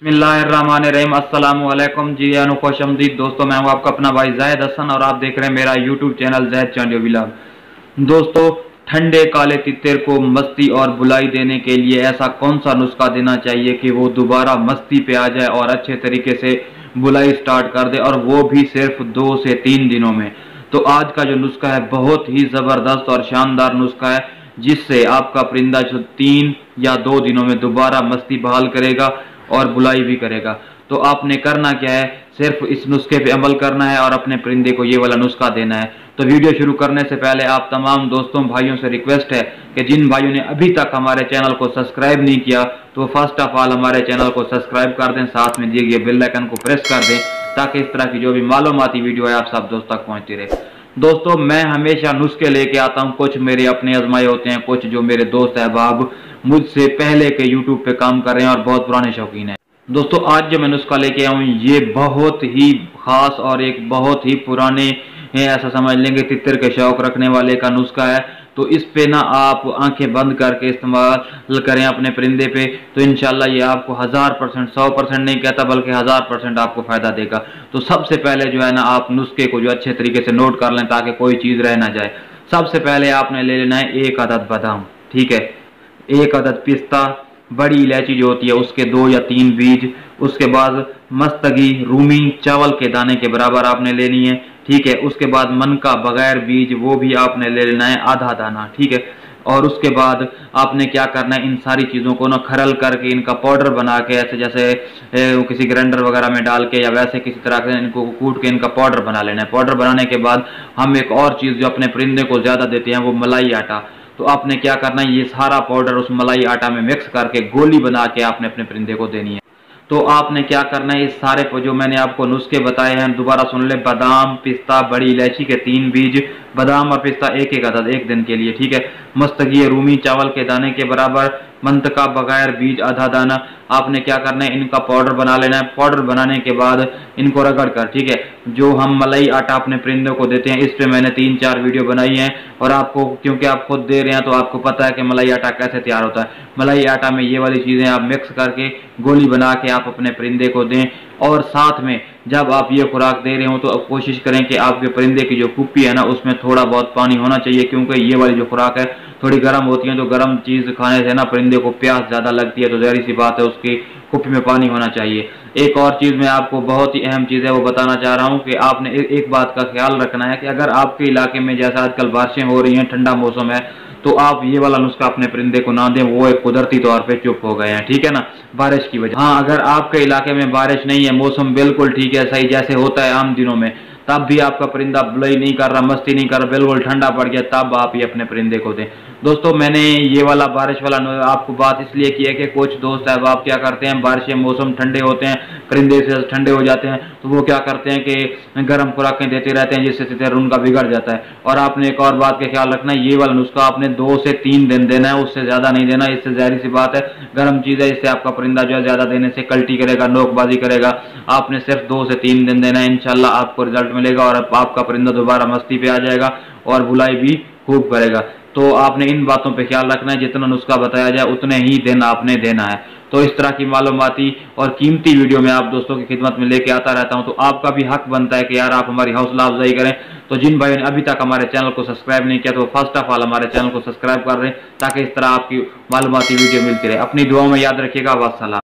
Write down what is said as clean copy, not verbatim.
बिस्मिल्लाहिर्रहमानिर्रहीम। अस्सलाम वालेकुम जी यानो खुशअमदीद दोस्तों, मैं हूं आपका अपना भाई जाहिद हसन और आप देख रहे हैं मेरा YouTube channel Zahid Chandio vlog. दोस्तों, ठंडे काले तितर को मस्ती और बुलाई देने के लिए ऐसा कौन सा नुस्खा देना चाहिए कि वो दोबारा मस्ती पे आ जाए और अच्छे तरीके से बुलाई स्टार्ट कर दे, और वो भी सिर्फ 2 से 3 दिनों में। तो आज का जो नुस्खा है बहुत ही ज़बरदस्त और शानदार नुस्खा है, जिससे आपका परिंदा जो 3 या 2 दिनों में दोबारा मस्ती बहाल करेगा और बुलाई भी करेगा। तो आपने करना क्या है, सिर्फ इस नुस्खे पे अमल करना है और अपने परिंदे को ये वाला नुस्खा देना है। तो वीडियो शुरू करने से पहले आप तमाम दोस्तों भाइयों से रिक्वेस्ट है कि जिन भाइयों ने अभी तक हमारे चैनल को सब्सक्राइब नहीं किया तो फर्स्ट ऑफ ऑल हमारे चैनल को सब्सक्राइब कर दें, साथ में दिए गए बेल आइकन को प्रेस कर दें ताकि इस तरह की जो भी मालूमाती वीडियो है आप सब दोस्तों तक पहुंचती रहे। दोस्तों, मैं हमेशा नुस्खे लेके आता हूं, कुछ मेरे अपने आजमाए होते हैं, कुछ जो मेरे दोस्त अहबाब मुझसे पहले के यूट्यूब पे काम कर रहे हैं और बहुत पुराने शौकीन हैं। दोस्तों, आज जो मैं नुस्खा लेके आया हूँ ये बहुत ही खास और एक बहुत ही पुराने ऐसा समझ लेंगे तितर के शौक रखने वाले का नुस्खा है। तो इस पे ना आप आंखें बंद करके इस्तेमाल करें अपने परिंदे पे, तो इंशाल्लाह ये आपको 1000%, 100% नहीं कहता बल्कि 1000% आपको फायदा देगा। तो सबसे पहले जो है ना, आप नुस्खे को जो अच्छे तरीके से नोट कर लें ताकि कोई चीज़ रह ना जाए। सबसे पहले आपने ले लेना है 1 अदद बादाम, ठीक है, 1 अदद पिस्ता, बड़ी इलायची जो होती है उसके 2 या 3 बीज, उसके बाद मस्तगी रूमी चावल के दाने के बराबर आपने लेनी है, ठीक है। उसके बाद मन का बगैर बीज वो भी आपने ले लेना है आधा दाना, ठीक है। और उसके बाद आपने क्या करना है, इन सारी चीज़ों को ना खरल करके इनका पाउडर बना के ऐसे जैसे किसी ग्राइंडर वगैरह में डाल के या वैसे किसी तरह से इनको कूट के इनका पाउडर बना लेना है। पाउडर बनाने के बाद हम एक और चीज़ जो अपने परिंदे को ज़्यादा देते हैं वो मलाई आटा। तो आपने क्या करना है, ये सारा पाउडर उस मलाई आटा में मिक्स करके गोली बना के आपने अपने परिंदे को देनी है। तो आपने क्या करना है, इस सारे को जो मैंने आपको नुस्खे बताए हैं दोबारा सुन ले। बादाम, पिस्ता, बड़ी इलायची के 3 बीज, बादाम और पिस्ता 1-1 अदद 1 दिन के लिए, ठीक है। मस्तगी रूमी चावल के दाने के बराबर, मंतका बगैर बीज आधा दाना। आपने क्या करना है, इनका पाउडर बना लेना है। पाउडर बनाने के बाद इनको रगड़ कर, ठीक है, जो हम मलाई आटा अपने परिंदों को देते हैं इस पे मैंने 3-4 वीडियो बनाई हैं और आपको क्योंकि आप खुद दे रहे हैं तो आपको पता है कि मलाई आटा कैसे तैयार होता है। मलाई आटा में ये वाली चीज़ें आप मिक्स करके गोली बना के आप अपने परिंदे को दें। और साथ में जब आप ये खुराक दे रहे हो तो अब कोशिश करें कि आपके परिंदे की जो कुप्पी है ना उसमें थोड़ा बहुत पानी होना चाहिए, क्योंकि ये वाली जो खुराक है थोड़ी गर्म होती है, तो गर्म चीज़ खाने से ना परिंदे को प्यास ज़्यादा लगती है, तो ज़ाहिर सी बात है उसकी कुप्पी में पानी होना चाहिए। एक और चीज़ मैं आपको बहुत ही अहम चीज़ है वो बताना चाह रहा हूँ कि आपने एक बात का ख्याल रखना है कि अगर आपके इलाके में जैसा आजकल बारिशें हो रही हैं, ठंडा मौसम है, तो आप ये वाला नुस्खा अपने परिंदे को ना दें, वो एक कुदरती तौर पे चुप हो गए हैं, ठीक है ना, बारिश की वजह। हाँ, अगर आपके इलाके में बारिश नहीं है, मौसम बिल्कुल ठीक है, सही जैसे होता है आम दिनों में, तब भी आपका परिंदा बुलाई नहीं कर रहा, मस्ती नहीं कर रहा, बिल्कुल ठंडा पड़ गया, तब आप ये अपने परिंदे को दें। दोस्तों, मैंने ये वाला बारिश वाला आपको बात इसलिए की है कि कुछ दोस्त है आप क्या करते हैं, बारिशें मौसम ठंडे होते हैं, परिंदे से ठंडे हो जाते हैं, तो वो क्या करते हैं कि गर्म खुराकें देते रहते हैं जिससे तितर उनका बिगड़ जाता है। और आपने एक और बात का ख्याल रखना है, ये वाला नुस्खा आपने 2 से 3 दिन देना है, उससे ज़्यादा नहीं देना। इससे जाहिर सी बात है गर्म चीज़ है, इससे आपका परिंदा जो है ज़्यादा देने से कल्टी करेगा, नोकबाजी करेगा। आपने सिर्फ 2 से 3 दिन देना है, इंशाल्लाह आपको रिजल्ट मिलेगा और आपका परिंदा दोबारा मस्ती पे आ जाएगा और बुलाई भी खूब करेगा। तो आपने इन बातों पे ख्याल रखना है, जितना नुस्खा बताया जाए उतने ही दिन आपने देना है। तो इस तरह की मालूमाती और कीमती वीडियो मैं आप दोस्तों की खिदमत में लेके आता रहता हूं, तो आपका भी हक बनता है कि यार आप हमारी हौसला अफजाई करें। तो जिन भाइयों ने अभी तक हमारे चैनल को सब्सक्राइब नहीं किया तो फर्स्ट ऑफ ऑल हमारे चैनल को सब्सक्राइब कर रहे हैं ताकि इस तरह आपकी मालूमाती वीडियो मिलती रहे। अपनी दुआओं में याद रखिएगा। वस्सलाम।